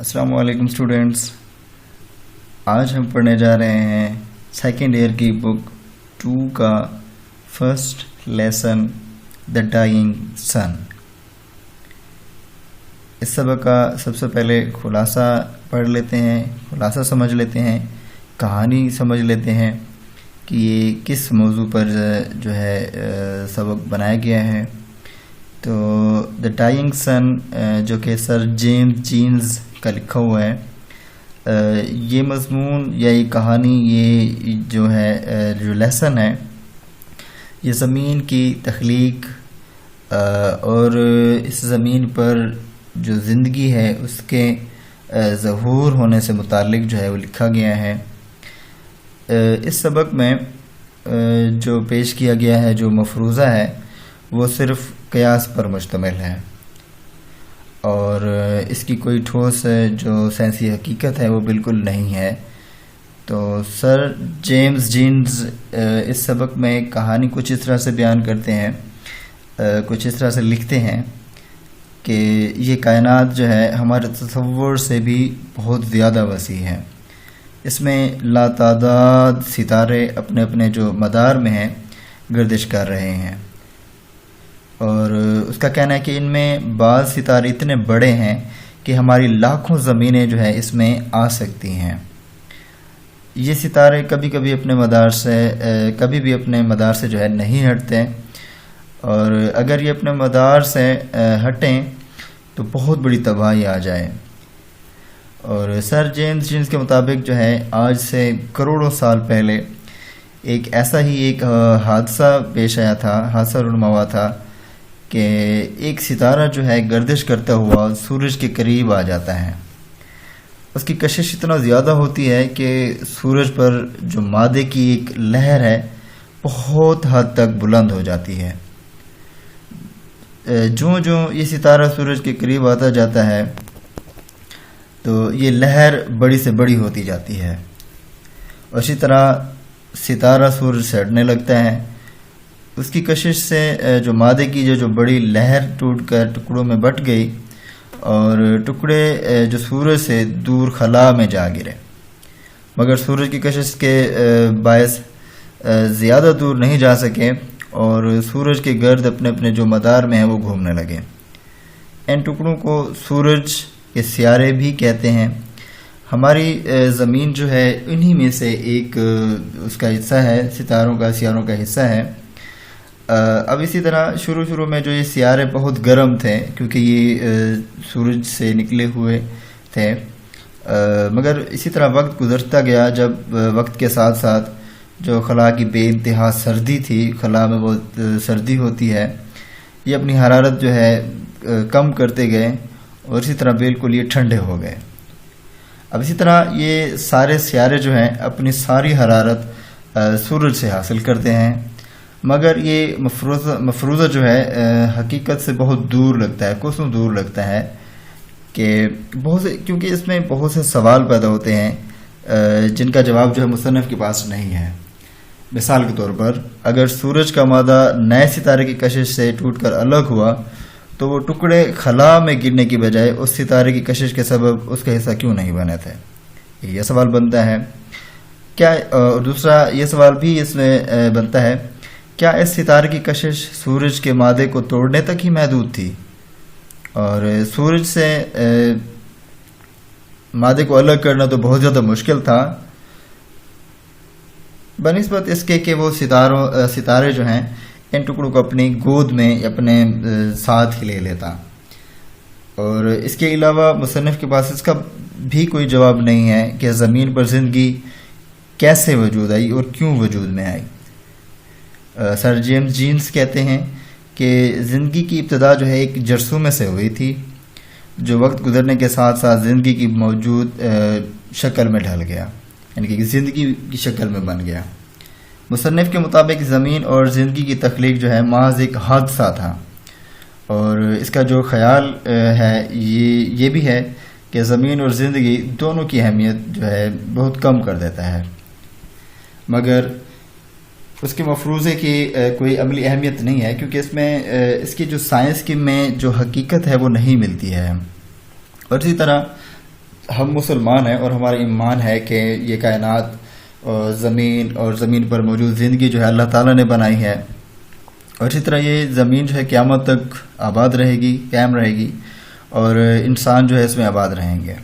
अस्सलाम वालेकुम स्टूडेंट्स। आज हम पढ़ने जा रहे हैं सेकेंड ईयर की बुक 2 का फर्स्ट लेसन द डाइंग सन। इस सबक का सबसे पहले खुलासा पढ़ लेते हैं, खुलासा समझ लेते हैं, कहानी समझ लेते हैं कि ये किस मौजू पर जो है सबक बनाया गया है। तो द डाइंग सन जो कि सर जेम्स जीन्स का लिखा हुआ है, ये मज़मून या ये कहानी, ये जो है जो लेसन है, ये ज़मीन की तख्लीक और इस ज़मीन पर जो ज़िंदगी है उसके ज़हूर होने से मुतालिक जो है वो लिखा गया है। इस सबक में जो पेश किया गया है, जो मफरूज़ा है, वो सिर्फ़ क़यास पर मुश्तमिल है और इसकी कोई ठोस जो साइंसी हकीकत है वो बिल्कुल नहीं है। तो सर जेम्स जीन्स इस सबक में कहानी कुछ इस तरह से बयान करते हैं, कुछ इस तरह से लिखते हैं कि ये कायनात जो है हमारे तसव्वुर से भी बहुत ज़्यादा वसी है। इसमें लातादाद सितारे अपने अपने जो मदार में हैं गर्दिश कर रहे हैं और उसका कहना है कि इनमें बाज़ सितारे इतने बड़े हैं कि हमारी लाखों ज़मीनें जो है इसमें आ सकती हैं। ये सितारे कभी कभी अपने मदार से जो है नहीं हटते और अगर ये अपने मदार से हटें तो बहुत बड़ी तबाही आ जाए। और सर जेम्स जीन्स के मुताबिक जो है आज से करोड़ों साल पहले एक ऐसा ही एक हादसा पेश आया था, हादसा रुनमा हुआ था कि एक सितारा जो है गर्दिश करता हुआ सूरज के करीब आ जाता है। उसकी कशिश इतना ज़्यादा होती है कि सूरज पर जो मादे की एक लहर है बहुत हद तक बुलंद हो जाती है। जो ये सितारा सूरज के करीब आता जाता है तो ये लहर बड़ी से बड़ी होती जाती है और इसी तरह सितारा सूरज से हटने लगता है। उसकी कशिश से जो मादे की जो बड़ी लहर टूटकर टुकड़ों में बट गई और टुकड़े जो सूरज से दूर खला में जा गिरे, मगर सूरज की कशिश के बायस ज़्यादा दूर नहीं जा सके और सूरज के गर्द अपने अपने जो मदार में है वो घूमने लगे। इन टुकड़ों को सूरज के सियारे भी कहते हैं। हमारी ज़मीन जो है इन्हीं में से एक उसका हिस्सा है, सियारों का हिस्सा है। अब इसी तरह शुरू में जो ये सियारे बहुत गर्म थे क्योंकि ये सूरज से निकले हुए थे, मगर इसी तरह वक्त गुजरता गया। जब वक्त के साथ साथ जो खला की बेइंतहा सर्दी थी, खला में बहुत सर्दी होती है, ये अपनी हरारत जो है कम करते गए और इसी तरह बिल्कुल ये ठंडे हो गए। अब इसी तरह ये सारे सियारे जो हैं अपनी सारी हरारत सूरज से हासिल करते हैं, मगर ये मफरूज़ा जो है हकीकत से बहुत दूर लगता है, कोसों दूर लगता है कि क्योंकि इसमें बहुत से सवाल पैदा होते हैं जिनका जवाब जो है मुसन्निफ़ के पास नहीं है। मिसाल के तौर पर अगर सूरज का मादा नए सितारे की कशिश से टूटकर अलग हुआ तो वो टुकड़े खला में गिरने की बजाय उस सितारे की कशिश के सबब उसका हिस्सा क्यों नहीं बने थे, यह सवाल बनता है। क्या दूसरा ये सवाल भी इसमें बनता है, क्या इस सितारे की कशिश सूरज के मादे को तोड़ने तक ही महदूद थी और सूरज से मादे को अलग करना तो बहुत ज़्यादा मुश्किल था बनिस्बत इसके कि वो सितारे जो हैं इन टुकड़ों को अपनी गोद में अपने साथ ही ले लेता। और इसके अलावा मुसन्निफ़ के पास इसका भी कोई जवाब नहीं है कि ज़मीन पर ज़िंदगी कैसे वजूद आई और क्यों वजूद में आई। सर जेम्स जीन्स कहते हैं कि ज़िंदगी की इब्तिदा जो है एक जरसूमे से हुई थी जो वक्त गुजरने के साथ साथ ज़िंदगी की मौजूद शक्ल में ढल गया, यानी कि ज़िंदगी की शक्ल में बन गया। मुसन्निफ़ के मुताबिक ज़मीन और ज़िंदगी की तख्लीक जो है महज एक हादसा था और इसका जो ख्याल है ये भी है कि ज़मीन और ज़िंदगी दोनों की अहमियत जो है बहुत कम कर देता है, मगर उसके मफरूज़े की कोई अमली अहमियत नहीं है क्योंकि इसमें इसकी जो साइंस की में जो हकीकत है वो नहीं मिलती है। और इसी तरह हम मुसलमान हैं और हमारा ईमान है कि ये कायनात और ज़मीन और ज़मीन पर मौजूद ज़िंदगी जो है अल्लाह ताला ने बनाई है, और इसी तरह ये ज़मीन जो है क़यामत तक आबाद रहेगी, कायम रहेगी, और इंसान जो है इसमें आबाद रहेंगे।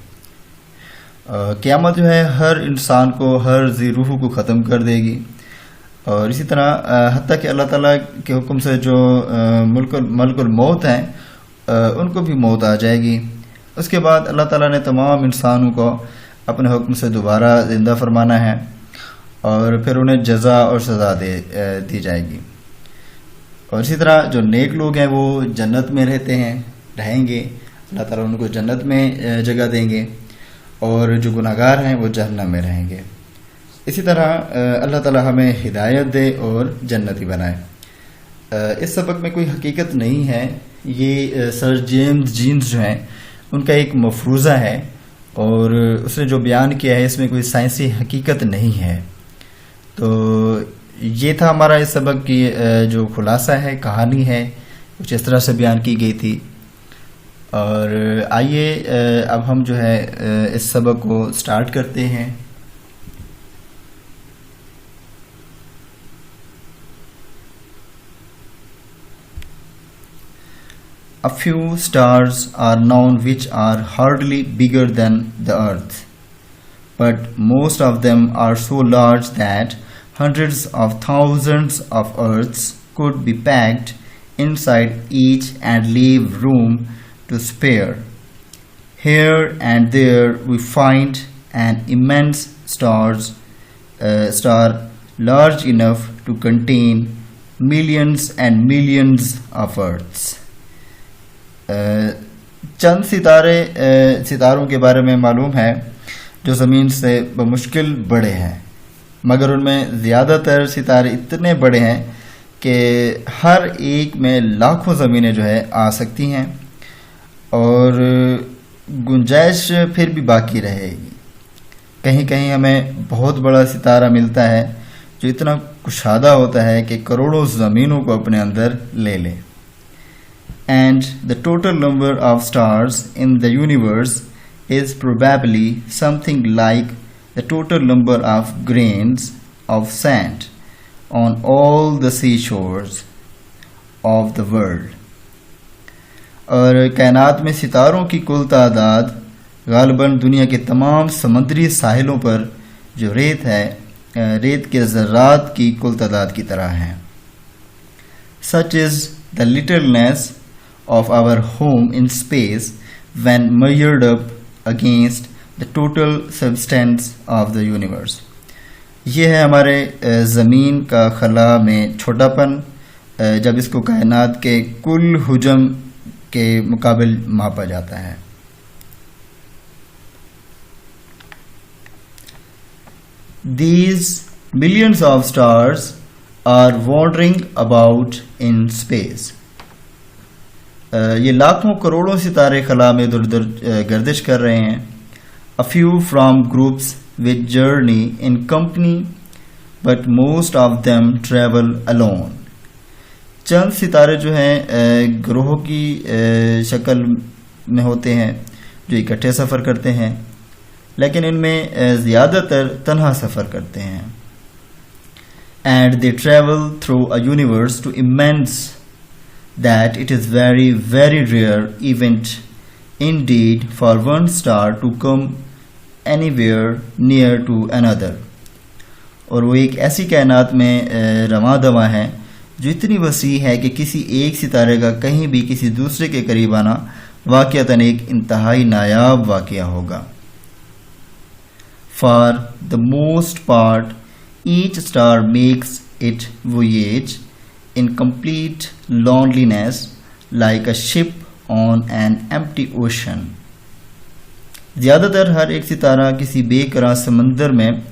क़यामत जो है हर इंसान को, हर जी रूह को ख़त्म कर देगी, और इसी तरह हत्ता कि अल्लाह ताला के हुक्म से जो मलकुल मौत हैं उनको भी मौत आ जाएगी। उसके बाद अल्लाह ताला ने तमाम इंसानों को अपने हुक्म से दोबारा ज़िंदा फरमाना है, और फिर उन्हें जज़ा और सज़ा दी जाएगी। और इसी तरह जो नेक लोग हैं वो जन्नत में रहेंगे, अल्लाह ताला उनको जन्नत में जगह देंगे, और जो गुनाहगार हैं वो जहन्नम में रहेंगे। इसी तरह अल्लाह ताला हमें हिदायत दे और जन्नती बनाए। इस सबक में कोई हकीकत नहीं है, ये सर जेम्स जीन्स जो हैं उनका एक मफरूज़ा है, और उसने जो बयान किया है इसमें कोई साइंसी हकीकत नहीं है। तो ये था हमारा इस सबक की जो खुलासा है, कहानी है, कुछ इस तरह से बयान की गई थी। और आइए अब हम जो है इस सबक को स्टार्ट करते हैं। A few stars are known which are hardly bigger than the earth, but most of them are so large that hundreds of thousands of earths could be packed inside each and leave room to spare. Here and there we find an immense star large enough to contain millions and millions of earths. चंद सितारों के बारे में मालूम है जो ज़मीन से बमुश्किल बड़े हैं, मगर उनमें ज़्यादातर सितारे इतने बड़े हैं कि हर एक में लाखों ज़मीनें जो है आ सकती हैं, और गुंजाइश फिर भी बाकी रहेगी। कहीं कहीं हमें बहुत बड़ा सितारा मिलता है जो इतना कुशादा होता है कि करोड़ों ज़मीनों को अपने अंदर ले ले। And the total number of stars in the universe is probably something like the total number of grains of sand on all the seashores of the world. और कायनात में सितारों की कुल तादाद गालिबन दुनिया के तमाम समुद्री साहिलों पर जो रेत है, रेत के ज़र्रात की कुल तादाद की तरह है। Such is the littleness of our home in space when measured up against the total substance of the universe. ये है हमारे ज़मीन का खला में छोटापन जब इसको कायनात के कुल हुजम के मुकाबिल मापा जाता है। These millions of stars are wandering about in space. ये लाखों करोड़ों सितारे खला में इधर उधर गर्दिश कर रहे हैं। A few from groups with journey in company, but most of them travel alone. चंद सितारे जो हैं ग्रोह की शक्ल में होते हैं जो इकट्ठे सफ़र करते हैं, लेकिन इनमें ज़्यादातर तन्हा सफ़र करते हैं। And they travel through a universe too immense that it is very, very rare event indeed for one star to come anywhere near to another. और वो एक ऐसी कायनात में रवां दवा है जो इतनी वसी है कि किसी एक सितारे का कहीं भी किसी दूसरे के करीब आना वाक़ियतन एक इंतहाई नायाब वाक़या होगा। For the most part, each star makes its voyage in complete loneliness like a ship on an empty ocean. ज़्यादातर हर एक सितारा किसी बेकरार समंदर में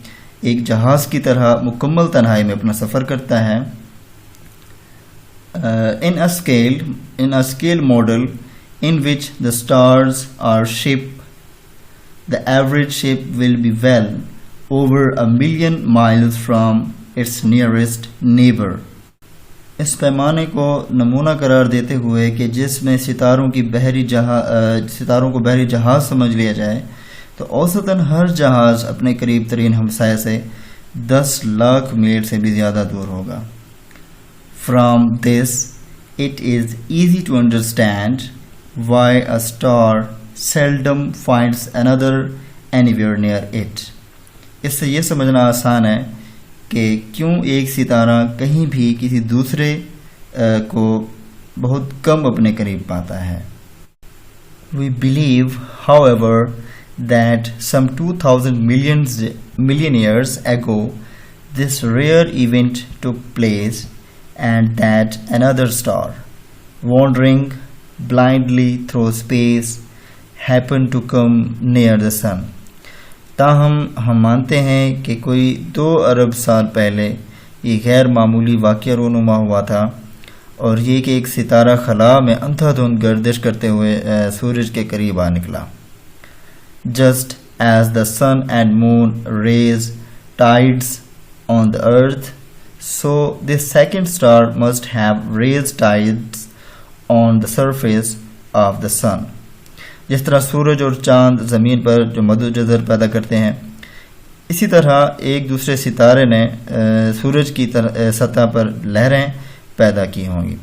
एक जहाज़ की तरह मुकम्मल तन्हाई में अपना सफ़र करता है। In a scale model in which the stars are ship, the average ship will be well over 1,000,000 miles from its nearest neighbor. इस पैमाने को नमूना करार देते हुए कि जिसमें सितारों को बहरी जहाज़ समझ लिया जाए, तो औसतन हर जहाज अपने करीब तरीन हमसाये से 10 लाख मील से भी ज़्यादा दूर होगा. From this, it is easy to understand why a star seldom finds another anywhere near it. इससे ये समझना आसान है कि क्यों एक सितारा कहीं भी किसी दूसरे को बहुत कम अपने करीब पाता है. We believe, however, that some 2000 million years ago this rare event took place and that another star, wandering blindly through space, happened to come near the sun. ताहम हम मानते हैं कि कोई 2 अरब साल पहले ये गैर मामूली वाक़या रूनुमा हुआ था और ये कि एक सितारा खला में अंधाधुंध गर्दिश करते हुए सूरज के करीब आ निकला. Just as the sun and moon raise tides on the earth, so this second star must have raised tides on the surface of the sun. जिस तरह सूरज और चांद ज़मीन पर जो मधुजज़र पैदा करते हैं, इसी तरह एक दूसरे सितारे ने सूरज की सतह पर लहरें पैदा की होंगी.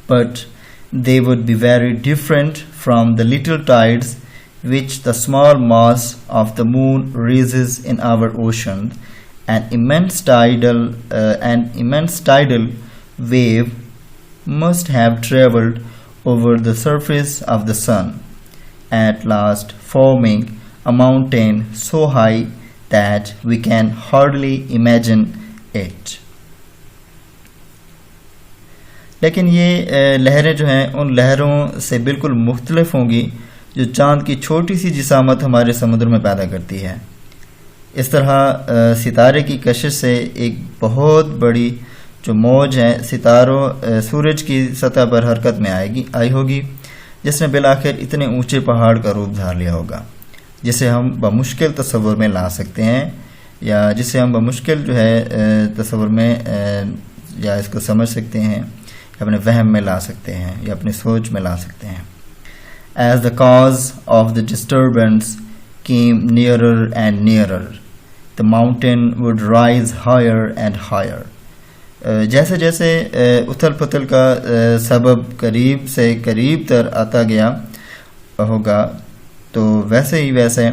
But they would be very different from the little tides which the small mass of the moon raises in our ocean. An immense tidal wave must have travelled over the surface of the sun, at last forming a mountain so high that we can hardly imagine it. लेकिन ये लहरें जो हैं उन लहरों से बिल्कुल मुख्तलिफ होंगी जो चांद की छोटी सी जिसामत हमारे समुद्र में पैदा करती है. इस तरह सितारे की कशिश से एक बहुत बड़ी जो मौज है सूरज की सतह पर हरकत में आई होगी, जिसने बिलाखिर इतने ऊंचे पहाड़ का रूप धार लिया होगा जिसे हम बमुश्किल तस्वुर में ला सकते हैं, या जिसे हम बमुश्किल जो है तस्वुर में या इसको समझ सकते हैं, अपने वहम में ला सकते हैं या अपनी सोच में ला सकते हैं. As the cause of the disturbance came nearer and nearer, the mountain would rise higher and higher. जैसे जैसे उथल पुथल का सबब करीब से करीब तर आता गया होगा, तो वैसे ही वैसे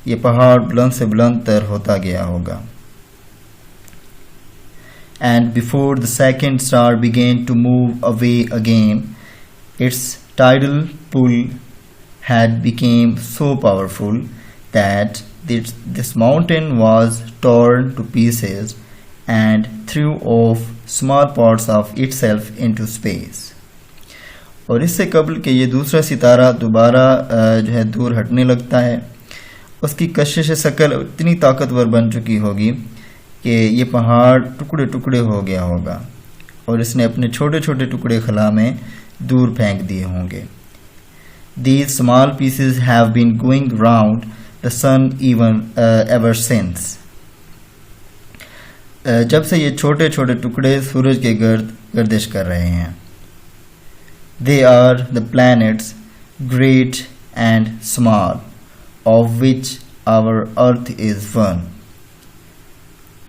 ये पहाड़ बुलंद से बुलंद तर होता गया होगा. And before the second star began to move away again, its tidal pull had become so powerful that this mountain was torn to pieces and threw off small parts of itself into space. और इससे कबल कि ये दूसरा सितारा दोबारा जो है दूर हटने लगता है, उसकी कशिश शकल इतनी ताकतवर बन चुकी होगी कि ये पहाड़ टुकड़े टुकड़े हो गया होगा और इसने अपने छोटे छोटे टुकड़े खला में दूर फेंक दिए होंगे. These small pieces have been going round the sun ever since. जब से ये छोटे छोटे टुकड़े सूरज के गर्द गर्दिश कर रहे हैं. They are the planets, great and small, of which our Earth is one.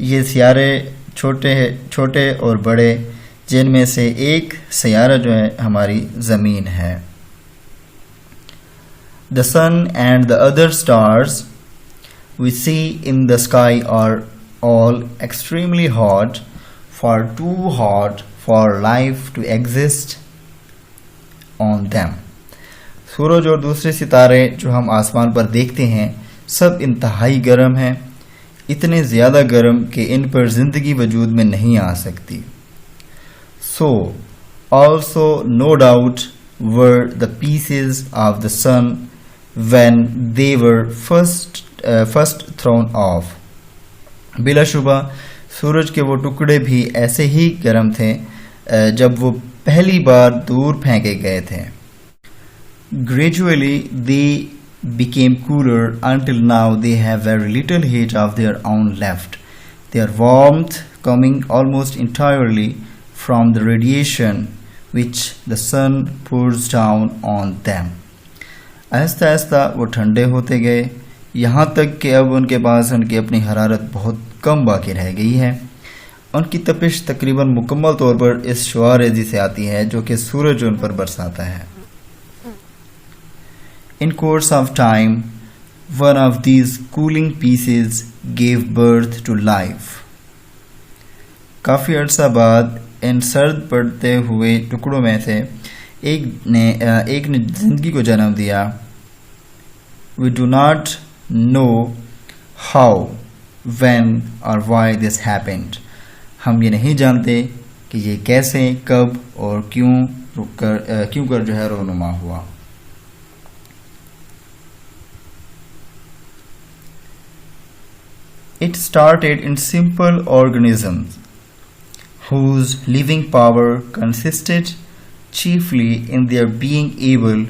ये सियारे छोटे और बड़े, जिनमें से एक सियारा जो है हमारी ज़मीन है. The sun and the other stars we see in the sky are all extremely hot, far too hot for life to exist on them. सूरज और दूसरे सितारे जो हम आसमान पर देखते हैं सब इंतहाई गर्म हैं, इतने ज़्यादा गर्म कि इन पर ज़िंदगी वजूद में नहीं आ सकती. So also no doubt were the pieces of the sun when they were first thrown off. बिलाशुबा सूरज के वो टुकड़े भी ऐसे ही गर्म थे जब वो पहली बार दूर फेंके गए थे. Gradually they became cooler until now they have very little heat of their own left, their warmth coming almost entirely from the radiation which the sun pours down on them. Aahista Aahista वो ठंडे होते गए, यहाँ तक कि अब उनके पास उनकी अपनी हरारत बहुत कम बाकी रह गई है। उनकी तपिश तकरीबन मुकम्मल तौर पर इस शुआ रेज़ी से आती है जो कि सूरज उन पर बरसाता है। In course of time, one of these cooling pieces gave birth to life. काफ़ी अर्सा बाद इन सर्द पड़ते हुए टुकड़ों में से एक ने जिंदगी को जन्म दिया। We do not know how, when or why this happened. हम ये नहीं जानते कि ये कैसे, कब और क्यों कर जो है रोनुमा हुआ। It started in simple organisms whose living power consisted chiefly in their being able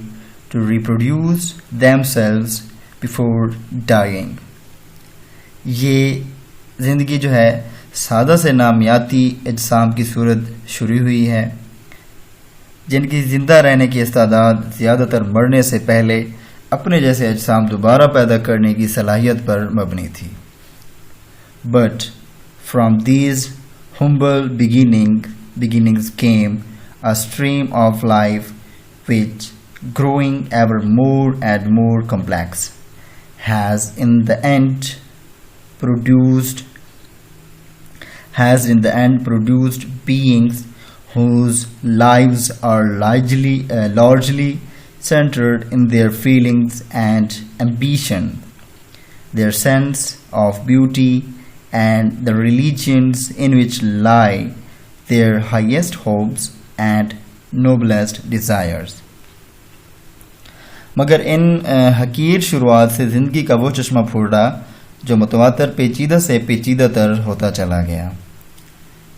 to reproduce themselves before dying. ये ज़िंदगी जो है सादा से नामियाती अजसाम की सूरत शुरू हुई है जिनकी ज़िंदा रहने की इस्तादात ज़्यादातर मरने से पहले अपने जैसे अजसाम दोबारा पैदा करने की सलाहियत पर मबनी थी। But from these humble beginnings came a stream of life which, growing ever more and more complex, has in the end produced beings whose lives are largely centered in their feelings and ambition, their sense of beauty, and the religions in which lie their highest hopes and noblest desires. मगर इन हकीर शुरुआत से ज़िंदगी का वो चश्मा फूटा जो मुतवातर पेचीदा से पेचीदातर होता चला गया,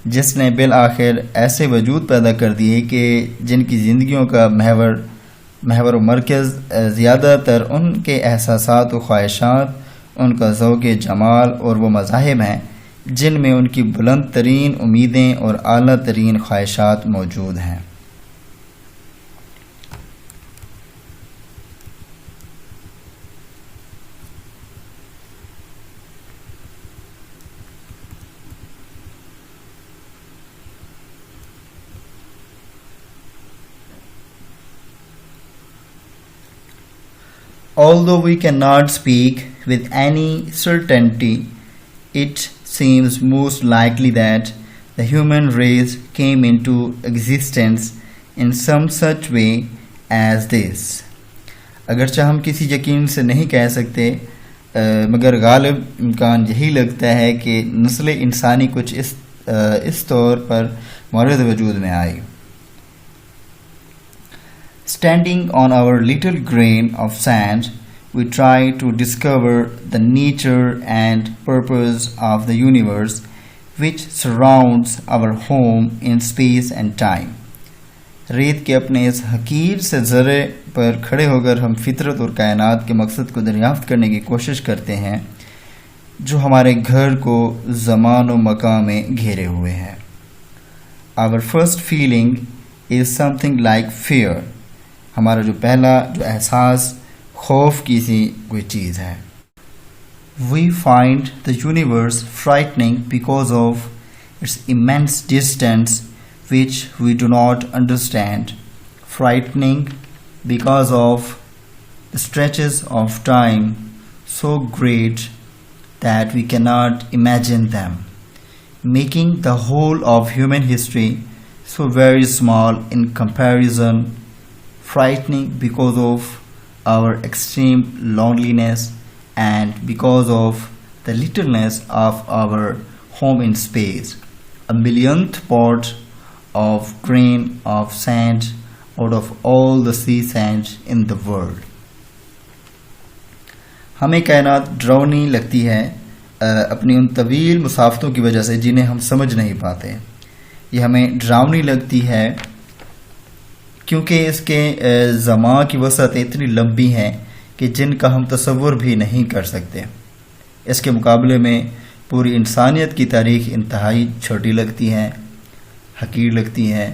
जिसने बिल आखिर ऐसे वजूद पैदा कर दिए कि जिनकी ज़िंदगियों का महवर मरकज़ ज़्यादातर उनके एहसासात व ख्वाहिशात, उनका ज़ौक़ जमाल और वो मज़ाहिब हैं जिनमें उनकी बुलंद तरीन उम्मीदें और आला तरीन ख्वाहिशात मौजूद हैं। Although we cannot speak with any certainty, it seems most likely that the human race came into existence in some such way as this. अगरचे हम किसी यकीन से नहीं कह सकते, मगर गालिब इम्कान यही लगता है कि नस्ल इंसानी कुछ इस तौर पर मौजूद वजूद में आई। Standing on our little grain of sand, we try to discover the nature and purpose of the universe which surrounds our home in space and time. रेत के अपने इस हकीर से ज़रे पर खड़े होकर हम फितरत और कायनात के मकसद को दरियाफ्त करने की कोशिश करते हैं जो हमारे घर को ज़मान व मकान में घेरे हुए है। Our first feeling is something like fear. हमारा जो एहसास खौफ की सी कोई चीज़ है। We find the universe frightening because of its immense distance which we do not understand, frightening because of the stretches of time so great that we cannot imagine them, making the whole of human history so very small in comparison, frightening because of our extreme loneliness and because of the littleness of our home in space, a millionth part of grain of sand out of all the sea sand in the world. हमें कायनात डरावनी लगती है अपनी उन तवील मुसाफतों की वजह से जिन्हें हम समझ नहीं पाते। ये हमें डरावनी लगती है क्योंकि इसके ज़मा की वसअत इतनी लंबी है कि जिनका हम तसव्वुर भी नहीं कर सकते। इसके मुकाबले में पूरी इंसानियत की तारीख़ इंतहाई छोटी लगती है, हकीर लगती है,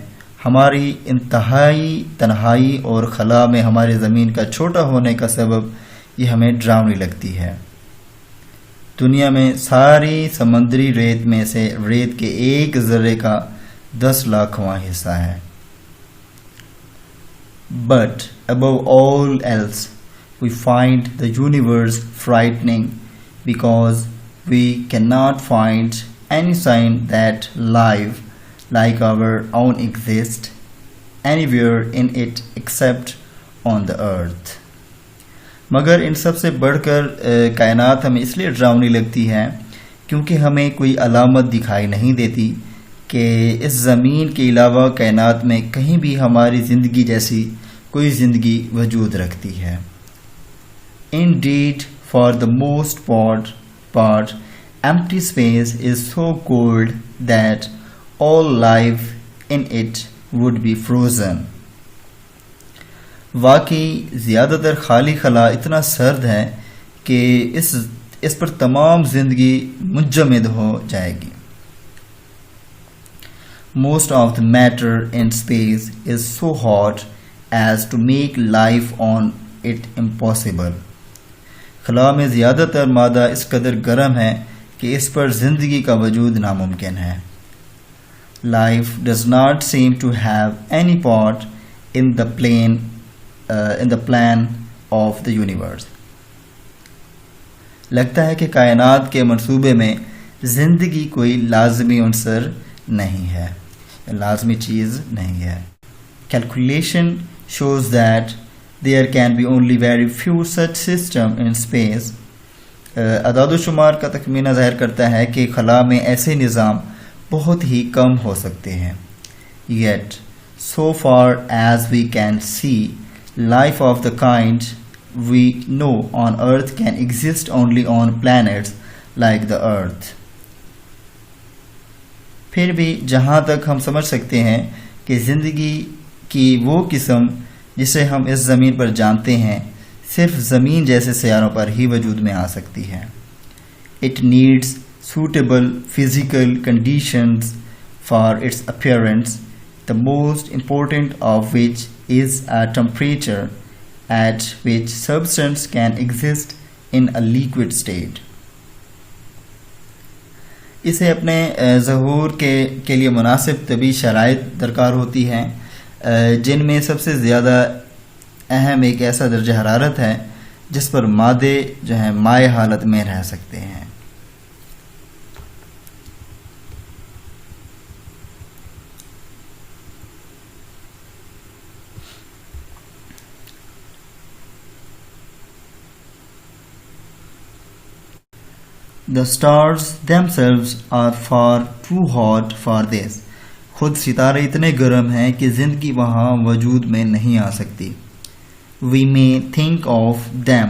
हमारी इंतहाई तन्हाई और खला में हमारी ज़मीन का छोटा होने का सबब ये हमें डरावनी लगती है। दुनिया में सारी समुद्री रेत में से रेत के एक ज़र्रे का 10 लाखवां हिस्सा है। But above all else, we find the universe frightening because we cannot find any sign that life like our own exists anywhere in it except on the earth. मगर इन सब से बढ़कर कायनात हमें इसलिए डरावनी लगती है क्योंकि हमें कोई अलामत दिखाई नहीं देती कि इस ज़मीन के अलावा कायनात में कहीं भी हमारी ज़िंदगी जैसी कोई ज़िंदगी वजूद रखती है। Indeed, for the most part, empty space is so cold that all life in it would be frozen. वाकई ज़्यादातर खाली खला इतना सर्द है कि इस पर तमाम ज़िंदगी मुंजमद हो जाएगी। Most of the matter in space is so hot as to make life on it impossible. खला में ज़्यादातर मादा इस कदर गर्म है कि इस पर ज़िंदगी का वजूद नामुमकिन है। Life does not seem to have any part in the plan of the universe. लगता है कि कायनात के मंसूबे में ज़िंदगी कोई लाजमी उनसर नहीं है, लाजमी चीज़ नहीं है। Calculation shows that there can be only very few such system in space. अदाद-ओ-शुमार का तखमीना ज़ाहिर करता है कि खला में ऐसे निज़ाम बहुत ही कम हो सकते हैं। Yet, so far as we can see, life of the kind we know on Earth can exist only on planets like the Earth. फिर भी जहाँ तक हम समझ सकते हैं कि ज़िंदगी की वो किस्म जिसे हम इस ज़मीन पर जानते हैं सिर्फ ज़मीन जैसे सैयारों पर ही वजूद में आ सकती है। It needs suitable physical conditions for its appearance, the most important of which is a temperature at which substance can exist in a liquid state. इसे अपने ज़हूर के लिए मुनासिब तबी शराइत दरकार होती हैं, जिनमें सबसे ज़्यादा अहम एक ऐसा दर्जा हरारत है जिस पर मादे जो हैं माए हालत में रह सकते हैं। The stars themselves are far too hot for this. खुद सितारे इतने गर्म हैं कि जिंदगी वहाँ वजूद में नहीं आ सकती। We may think of them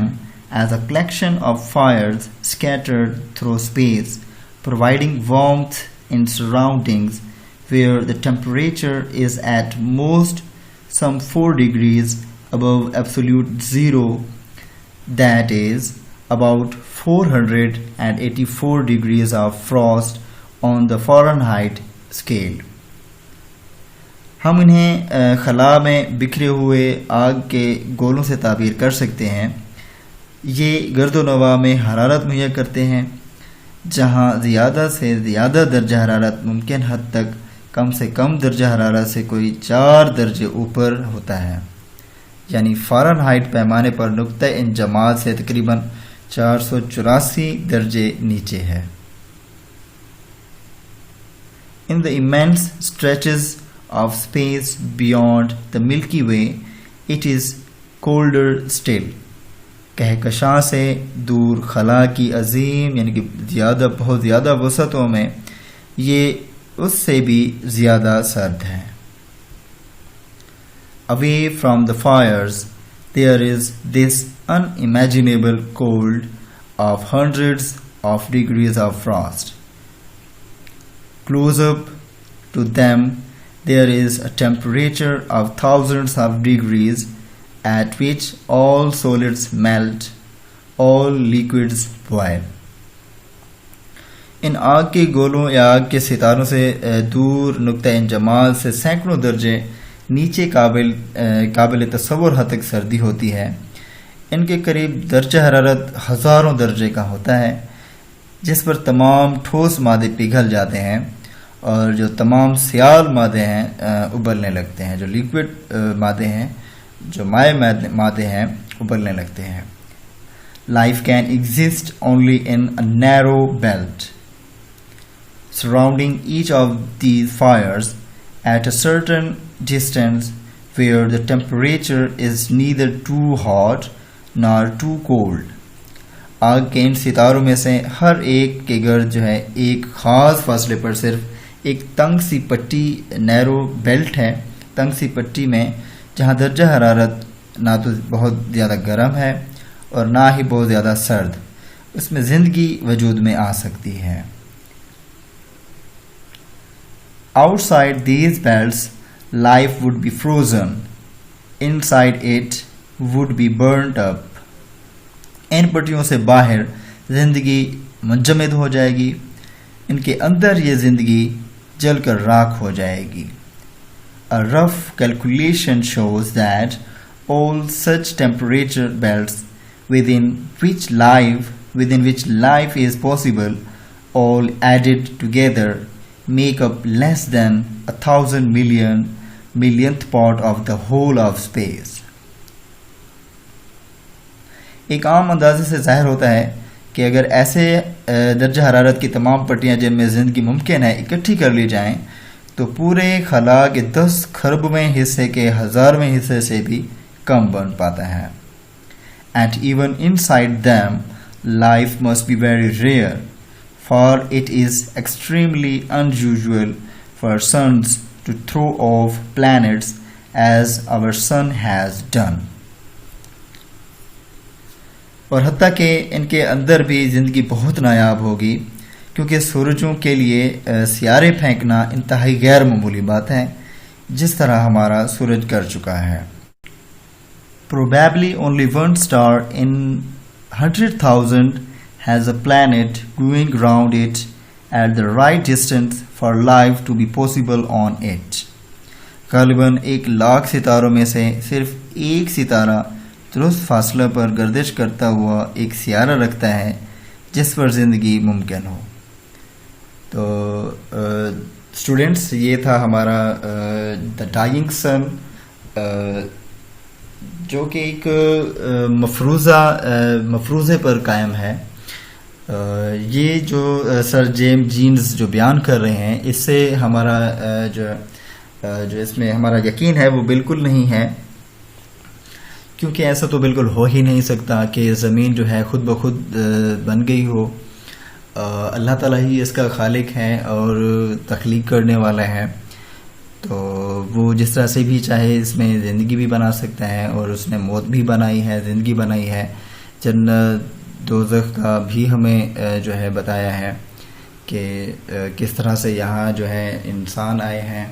as a collection of fires scattered through space, providing warmth in surroundings where the temperature is at most some 4 degrees above absolute zero, that is, about 484 degrees of frost on the Fahrenheit scale. हम इन्हें खला में बिखरे हुए आग के गोलों से ताबीर कर सकते हैं। ये गर्दो-नवा में हरारत मुहैया करते हैं, जहाँ ज़्यादा से ज़्यादा दर्जा हरारत मुमकिन हद तक कम से कम दर्जा हरारत से कोई 4 दर्जे ऊपर होता है, यानी फ़ारेनहाइट पैमाने पर नुक्ता इंजमाद से तकरीबन 484 दर्जे नीचे है। In the immense stretches of space beyond the Milky Way, it is colder still. Kahkashan से दूर खला की अजीम यानी कि बहुत ज़्यादा वसतों में ये उससे भी ज़्यादा सर्द है। Away from the fires, there is this unimaginable cold of hundreds of degrees of frost. Close up to them, there is a temperature of thousands of degrees at which all solids melt, all liquids boil. इन आग के गोलों या आग के सितारों से दूर नुक्ता इंजमाल से सैकड़ों दर्जे नीचे काबिल तस्वुर हद तक सर्दी होती है। इनके करीब दर्जा हरारत हज़ारों दर्जे का होता है, जिस पर तमाम ठोस मादे पिघल जाते हैं और जो तमाम सियाल मादे हैं उबलने लगते हैं। जो लिक्विड मादे हैं, जो माए मादे हैं, उबलने लगते हैं। Life can exist only in a narrow belt surrounding each of these fires at a certain distance where the temperature is neither too hot nor too cold. आग के इन सितारों में से हर एक के गर्द जो है एक ख़ास फासले पर सिर्फ एक तंग सी पट्टी नैरो बेल्ट है, तंग सी पट्टी में जहाँ दर्जा हरारत ना तो बहुत ज़्यादा गर्म है और ना ही बहुत ज़्यादा सर्द, उसमें ज़िंदगी वजूद में आ सकती है। Outside these belts, life would be frozen. Inside it would be burnt up. इन पट्टियों से बाहर जिंदगी मुंजमद हो जाएगी, इनके अंदर ये जिंदगी जलकर राख हो जाएगी। A rough calculation shows that all such temperature belts within which life is possible, all added together, make up less than 1,000 millionth part of the whole of space. एक आम अंदाजे से जाहिर होता है कि अगर ऐसे दर्जा हरारत की तमाम पट्टियाँ जिनमें ज़िंदगी मुमकिन है इकट्ठी कर ली जाएं तो पूरे खला के 10 खरबवें हिस्से के 1000वें हिस्से से भी कम बन पाता है। And even inside them, life must be very rare, for it is extremely unusual for suns to throw off planets as our sun has done. और हत्ता कि इनके अंदर भी ज़िंदगी बहुत नायाब होगी, क्योंकि सूरजों के लिए सियारे फेंकना इंतहाई गैर मामूली बात है, जिस तरह हमारा सूरज कर चुका है। Probably only one star in 100,000 has a planet going round it at the right distance for life to be possible on it. ग़ालिबन 1,00,000 सितारों में से सिर्फ एक सितारा दुरुस्त फासले पर गर्दिश करता हुआ एक सियारा रखता है जिस पर ज़िंदगी मुमकिन हो। तो स्टूडेंट्स, ये था हमारा द डाइंग सन, जो कि एक मफरूज़े पर कायम है। ये जो सर जेम्स जीन्स जो बयान कर रहे हैं, इससे हमारा जो इसमें हमारा यकीन है वो बिल्कुल नहीं है, क्योंकि ऐसा तो बिल्कुल हो ही नहीं सकता कि ज़मीन जो है खुद ब खुद बन गई हो। अल्लाह ताला ही इसका खालिक है और तख्लीक करने वाला है, तो वो जिस तरह से भी चाहे इसमें ज़िंदगी भी बना सकता है, और उसने मौत भी बनाई है, ज़िंदगी बनाई है, जन्नत दोज़ख का भी हमें जो है बताया है कि किस तरह से यहाँ जो है इंसान आए हैं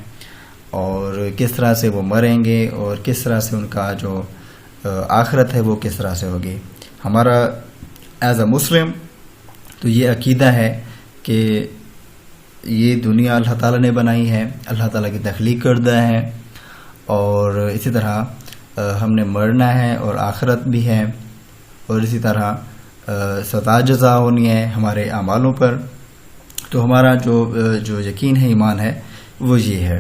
और किस तरह से वो मरेंगे और किस तरह से उनका जो आखिरत है वो किस तरह से होगी। हमारा एज अ मुस्लिम तो ये अकीदा है कि ये दुनिया अल्लाह ताला ने बनाई है, अल्लाह ताला की तख्लीक करदा है, और इसी तरह हमने मरना है और आखिरत भी है, और इसी तरह सज़ा जज़ा होनी है हमारे अमालों पर। तो हमारा जो यकीन है, ईमान है, वो ये है।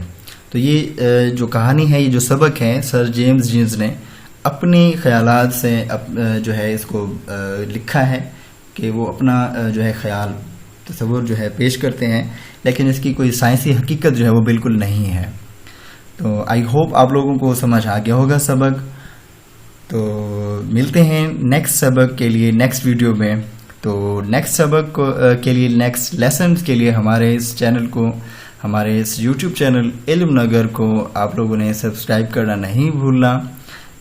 तो ये जो कहानी है, ये जो सबक है, सर जेम्स जीन्स ने अपनी ख्यालात से जो है इसको लिखा है कि वो अपना जो है ख्याल तस्वुर जो है पेश करते हैं, लेकिन इसकी कोई साइंसी हकीकत जो है वो बिल्कुल नहीं है। तो आई होप आप लोगों को समझ आ गया होगा सबक। तो मिलते हैं नेक्स्ट सबक के लिए नेक्स्ट वीडियो में। तो नेक्स्ट सबक के लिए, नेक्स्ट लेसन के लिए हमारे इस चैनल को, हमारे इस यूट्यूब चैनल इल्म नगर को आप लोगों ने सब्सक्राइब करना नहीं भूलना,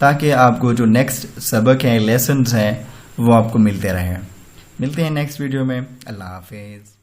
ताकि आपको जो नेक्स्ट सबक हैं, लेसन्स हैं, वो आपको मिलते रहें। मिलते हैं नेक्स्ट वीडियो में। अल्लाह हाफिज़।